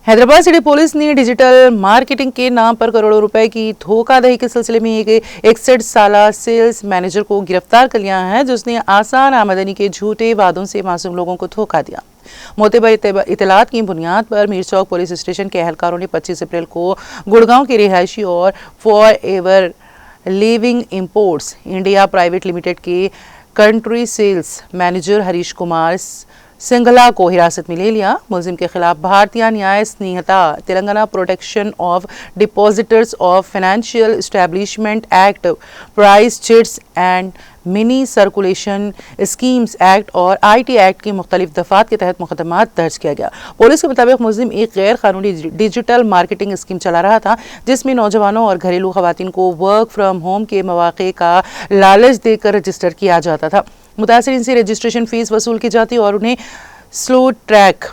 Hyderabad city police ने digital marketing के नाम पर करोड़ों रुपए की धोखाधड़ी के सिलसिले में एक 61 साला सेल्स मैनेजर को गिरफ्तार कर लिया है, जिसने आसान आमदनी के झूठे वादों से मासूम लोगों को धोखा दिया। मोतबर इतलात की बुनियाद पर मीर चौक पुलिस स्टेशन के एहलकारों ने 25 अप्रैल को गुड़गांव के रिहायशी और forever living imports India private limited के country sales manager Harish Kumar Singla को हिरासत में ले लिया। मुलजिम के खिलाफ Bharatiya Nyaya Sanhita, Telangana protection of depositors of financial establishment act, price chits and mini circulation schemes act और IT एक्ट की मुख्तलिफ दफात के तहत मुकदमा दर्ज किया गया। पुलिस के मुताबिक मुलजिम एक गैर कानूनी डिजिटल मार्केटिंग स्कीम चला रहा था, जिसमें नौजवानों और घरेलू खवातीन को वर्क फ्रॉम होम के मौके का लालच देकर रजिस्टर किया जाता था। मुतासिरीन से रजिस्ट्रेशन फीस वसूल की जाती और उन्हें स्लो ट्रैक,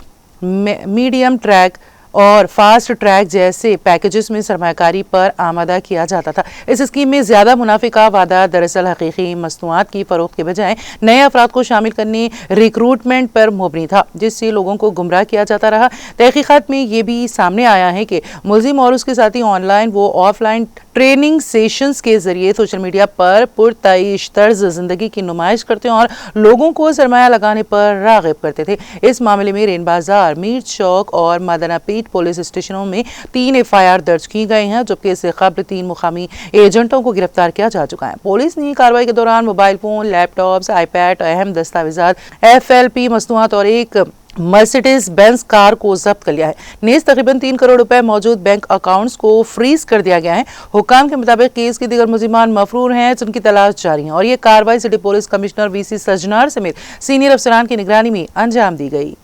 मीडियम ट्रैक और फास्ट ट्रैक जैसे पैकेजेस में सरमायाकारी पर आमादा किया जाता था। इस स्कीम में ज़्यादा मुनाफे का वादा दरअसल हकीकी मसनूआत की फ़रोख्त के बजाय नए अफराद को शामिल करने, रिक्रूटमेंट पर मुबनी था, जिससे लोगों को गुमराह किया जाता रहा। तहकीकात में ये भी सामने आया है कि मुलजिम और उसके साथी ऑनलाइन व ऑफलाइन ट्रेनिंग सेशंस के जरिए सोशल मीडिया पर पुरतईश तर्ज जिंदगी की नुमाइश करते और लोगों को सरमाया लगाने पर राग़िब करते थे। इस मामले में रेन बाजार, मीर चौक और मदनापीठ पुलिस स्टेशनों में 3 FIR दर्ज की गई हैं, जबकि इससे कबल 3 मुकामी एजेंटों को गिरफ्तार किया जा चुका है। पुलिस ने कार्रवाई के दौरान मोबाइल फोन, लैपटॉप्स, iPad, अहम दस्तावेजात, FLP मसनूआत और एक मर्सिडीज बेंज कार को जब्त कर लिया है। नेज़ तकरीबन 3 करोड़ रुपए मौजूद बैंक अकाउंट्स को फ्रीज कर दिया गया है। हुकाम के मुताबिक केस के दीगर मुलजिमान मफरूर हैं, जिनकी तलाश जारी है और ये कार्रवाई city police commissioner VC Sajjanar समेत सीनियर अफसरान की निगरानी में अंजाम दी गई।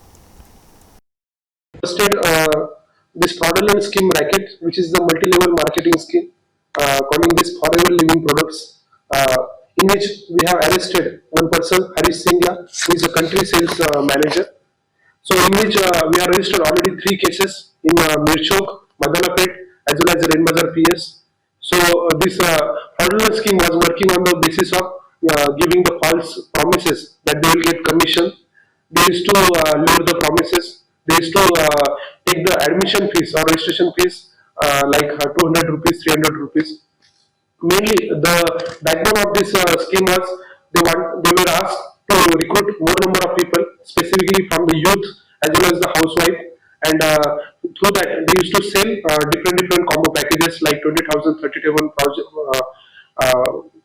This fraudulent scheme racket, which is the multi-level marketing scheme, calling this forever living products, in which we have arrested one person, Harish Singla, who is a country sales manager. So in which we have registered already 3 cases in Mirchok, Madanapet, as well as Renbazar PS. So this fraudulent scheme was working on the basis of giving the false promises that they will get commission. They used to lure the promises. They used to take the admission fees or registration fees like 200 rupees, 300 rupees. Mainly the backbone of this scheme was they were asked to recruit more number of people, specifically from the youth as well as the housewife, and through that they used to sell different combo packages like 20,000, 30,000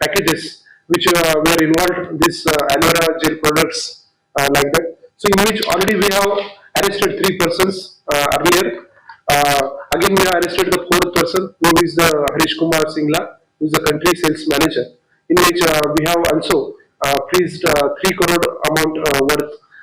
packages, which were involved this Alvera gel products like that. So in which already we have arrested 3 persons earlier. Again we have arrested the 4th person, who is the Harish Kumar Singla, who is the country sales manager, in which we have also freezed 3 crore amount worth